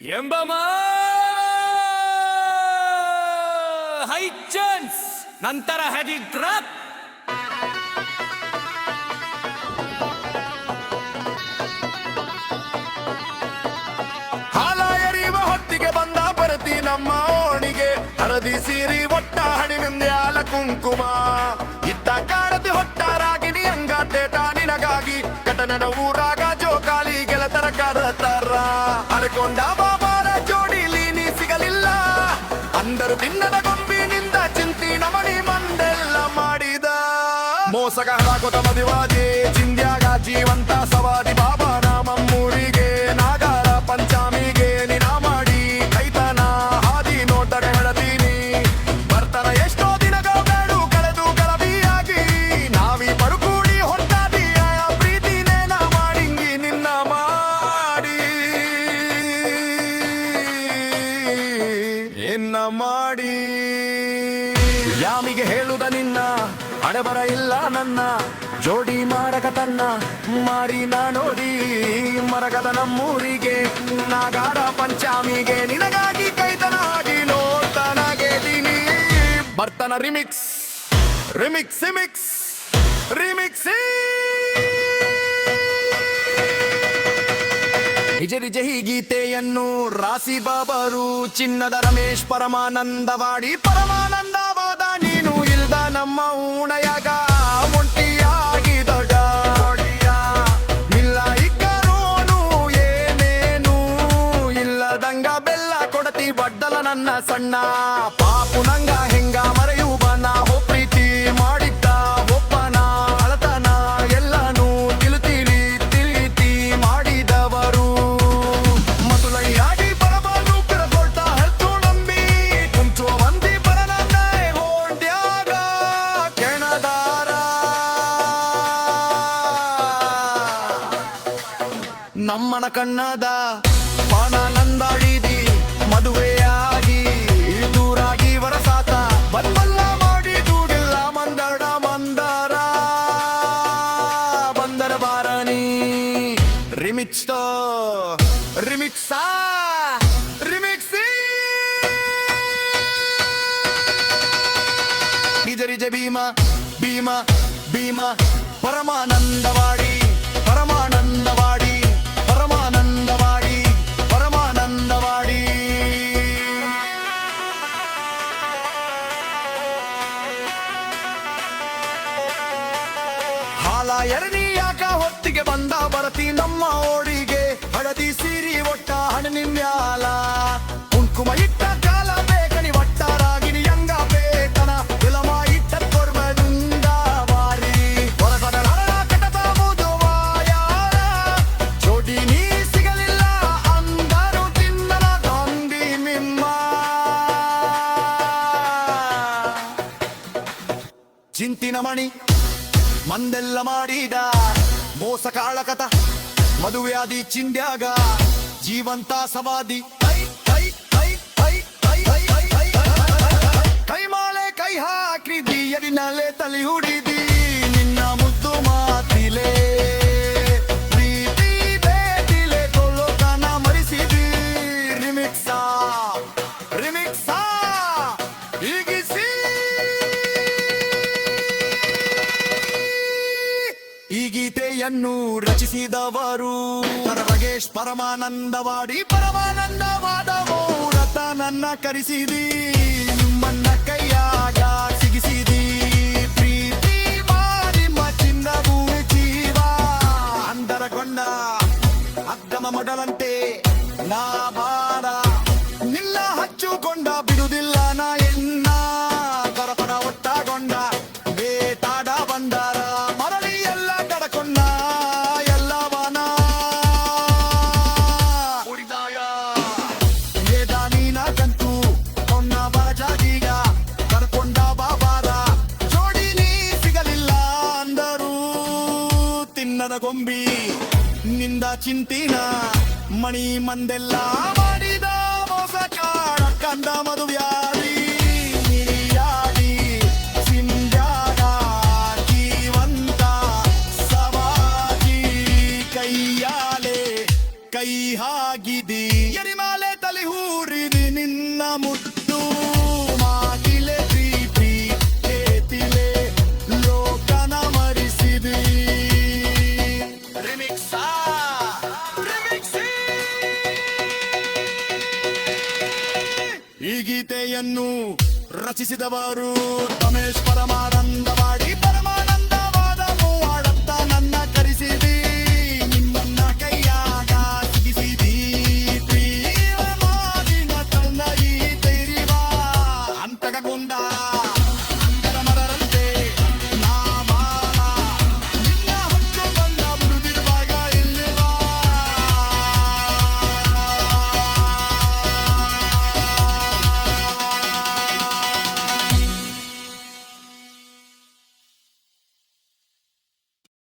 ಎಂಬಮ್ಮ high chance ನಂತರ ಹೆಡಿ drop. ಹಾಲ ಎರಿಯುವ ಹೊತ್ತಿಗೆ ಬಂದ ಬರತಿ ನಮ್ಮ ಓಣಿಗೆ, ಹಳದಿ ಸೀರಿ ಒಟ್ಟ ಹಣಿವಿಂದ್ಯಾಲ ಕುಂಕುಮ ಇತ್ತ ಕಾಡತಿ ಹೊಟ್ಟ ರಾಗಿಣಿ ಅಂಗಾಟೇಟ ನಿನಗಾಗಿ ಕಟನನ ಊರಾಗ ಜೋಕಾಲಿ ಗೆಳತರ ಕರತಾರ. ಅರ್ಕೊಂಡ ಬಾಬಾರ ಜೋಡಿಲಿ ನೀ ಸಿಗಲಿಲ್ಲ ಅಂದರು ತಿನ್ನದ ಗೊಂಬಿನಿಂದ ಚಿಂತಿ ನಮಣಿ ಮಂದೆಲ್ಲ ಮಾಡಿದ ಮೋಸಗಾರ ಕೊತ ಮದಿವಾದಿ ಚಿಂದ್ಯಾಗ ಜೀವಂತ ಸವಾದಿ ಬಾಬಾ ನಮ್ಮೂರಿಗೆ ನಾಗಾರ ಪಂಚಾಮಿಗೆ ನಿನ ಮಾಡಿ ಕೈತನ ಹಾದಿ ನೋಟ ಹೇಳತೀನಿ ಬರ್ತಾನ ಎಷ್ಟೋ ದಿನಗಳ ಬೇಡು ಕಳೆದು ಕಳವಿಯಾಗಿ ನಾವಿ ಪಡುಕೂಡಿ ಹೊಟ್ಟಾದಿ ಪ್ರೀತಿನೇ ನಾ ಮಾಡಿಂಗಿ ನಿನ್ನ ಮಾಡಿ ಎನ್ನ ಮಾಡಿ ಯಾಮಿಗೆ ಹೇಳುದ ನಿನ್ನ ಹಣೆಬರ ಇಲ್ಲ ನನ್ನ ಜೋಡಿ ಮಾರಕ ತನ್ನ ಮಾರಿನ ನೋಡಿ ಮರಗದ ನಮ್ಮೂರಿಗೆ ನಾಗಾರ ಪಂಚಾಮಿಗೆ ನಿನಗಾಗಿ ಕೈತನ ಆಗಿ ನೋಡ್ತಾನ ಗೆದೀನಿ ಬರ್ತನ ರಿಮಿಕ್ಸ್ ರಿಮಿಕ್ಸ್ ರಿಮಿಕ್ಸ್ ರಿಮಿಕ್ಸ್ ನಿಜ ಈ ಗೀತೆಯನ್ನು ರಾಸಿ ಬಾಬರು ಚಿನ್ನದ ರಮೇಶ್ ಪರಮಾನಂದವಾಡಿ ಪರಮಾನಂದವಾದ ನೀನು ಇಲ್ದ ನಮ್ಮ ಊಣಯಾಗ ಒಂಟಿಯಾಗಿ ದೊಡ್ಡ ಇಲ್ಲ ಇಕ್ಕರೋನು ಏನೇನು ಇಲ್ಲದಂಗ ಬೆಲ್ಲ ಕೊಡತಿ ಬಡ್ಡಲ ನನ್ನ ಸಣ್ಣ ಪಾಪು ನಂಗ ಹೆಂಗ ಮರೆಯು ಬನ ಹೋ ಪ್ರೀತಿ ಮಾಡಿದ್ದ ಒಬ್ಬನ ಅಳತನ ಎಲ್ಲಾನು ತಿಳುತಿಳಿ ತಿಳಿತಿ ಮಾಡಿದವರು ಮದುಲೈಯಾಗಿ ಬರಬಾರು ಪಿರಗೊಳ್ತ ಹತ್ತು ನಂಬಿ ಕುಂಚುವ ಮಂದಿ ಬರನನ್ನ ಹೋಡ್ಯಾಗ ಕೆಣದಾರ ನಮ್ಮನ ಕಣ್ಣದ ಪಾನಾನಂದಾಡಿದಿ ಮದುವೆಯಾಗಿ ದೂರಾಗಿ ವರಸಾತ ಬಲ್ಬಲ್ಲ ಮಾಡಿ ದೂಡಿಲ್ಲ ಮಂದಡ ಮಂದರ ಬಂದರ ಬಾರಣಿ ರಿಮಿಕ್ಸ್ ರಿಮಿಕ್ಸಾ ರಿಮಿಕ್ಸಿ ನಿಜ ಭೀಮ ಭೀಮ ಭೀಮ ಪರಮಾನಂದವಾಡಿ ಪರಮಾನಂದವಾಡಿ ಪರಮಾನಂದವಾಡಿ ಪರಮಾನಂದವಾಡಿ ಹಾಲ ಎರಡಿ ಯಾಕ ಹೊತ್ತಿಗೆ ಬಂದ ಬರತಿ ನಮ್ಮ ಓಡಿಗೆ ಹಳದಿ ಸೀರಿ ಒಟ್ಟ ಹಣ್ಣಿನ್ಯಾಲ ಕುಂಕುಮ ಇಟ್ಟ ಕಾಲ ಬೇಕನಿ ಒಟ್ಟ ರಾಗಿಣಿ ಅಂಗ ಬೇಕನ ವಿಲಮ ಇಟ್ಟ ಕೊರ್ಬದಿಂದ ಬಾರಿ ಹೊರಗಡ ಕಟತ ಮುದುವಾಯ ಜೋಡಿ ನೀ ಸಿಗಲಿಲ್ಲ ಅಂದರು ತಿನ್ನಲ ಗೊಂದಿ ನಿಮ್ಮ ಚಿಂತಿನ ಮಣಿ ಮಂದೆಲ್ಲ ಮಾಡಿದ ಮೋಸ ಕಾಳಕತ ಮದುವೆಯಾದಿ ಚಿಂದ್ಯಾಗ ಜೀವಂತ ಸವಾದಿ ಕೈ ಮಾಳೆ ಕೈ ಹಾಕಿದಿ ಎರಿನಲೆ ತಲೆ ಹುಡಿದಿ ನಿನ್ನ ಮುದ್ದು ಮಾತಿಲೆ ಪ್ರೀತಿ ಬೇಟಿಲೆ ಕೊಲ್ಲೋಕನ ಮರಿಸಿದಿ ರಿಮಿಕ್ಸಾ ರಿಮಿಕ್ಸಾ ಈಗಿಸಿ ಈ ಗೀತೆಯನ್ನು ರಚಿಸಿದವರು ರಮೇಶ್ ಪರಮಾನಂದವಾಡಿ ಪರಮಾನಂದವಾದ ಮೂರತ ನನ್ನ ಕರೆಸಿದಿ ನಿಮ್ಮನ್ನ ಕೈಯಾಗ ಸಿಗಿಸಿದಿ ಪ್ರೀತಿ ಮಾಡಿ ಮಚಿಂದ ಭೂಮಿ ಜೀವ ಅಂದರಗೊಂಡ ಅದ್ದಮ ಮೊಡಲಂತೆ ನಾ ಬಾರ ನಿಲ್ಲ ಹಚ್ಚುಕೊಂಡ ಬಿಡುವುದಿಲ್ಲ ನಾ ಎನ್ನ ಕರಪನ ಒಟ್ಟಗೊಂಡ ಬೇಟಾಡ ಬಂದಾರ ಮರಳಿ ಎಲ್ಲ ಕಡಕೊಂಡ ಎಲ್ಲವನ ಉಳಿದಾಯ ವೇದ ನೀನಾಗಂತೂ ಕೊನ್ನ ಬರಜಾಗೀಗ ಕರ್ಕೊಂಡ ಬಾಬಾರ ಜೋಡಿ ನೀ ಸಿಗಲಿಲ್ಲ ಅಂದರು ತಿನ್ನದ ಗೊಂಬಿ ನಿಂದ ಚಿಂತಿನ ಮಣಿ ಮಂದೆಲ್ಲ ಮಾಡಿದ ಮೋಸ ಕಾಡ ಕಂದ ಮದುವ್ಯಾದಿ ನಿರಿಯಾದಿ ಸಿಂಧ್ಯಾಗ ಜೀವಂತ ಸವಾದಿ ಕೈಯಾಲೆ ಕೈ ಹಾಗಿದಿ ಎರಿಮಾಲೆ ಮುತ್ತು ಮಾತಿಲೆ ಪ್ರೀತಿ ಏತಿಲೆ ಲೋಕನ ಮರಿಸಿದಿ ರಿಮಿಕ್ಸಾ ರಿಮಿಕ್ಸಿ ಈ ಗೀತೆಯನ್ನು ರಚಿಸಿದವರು ರಮೇಶ್ ಪರಮಾನಂದವಾಡಿ ಪರಮ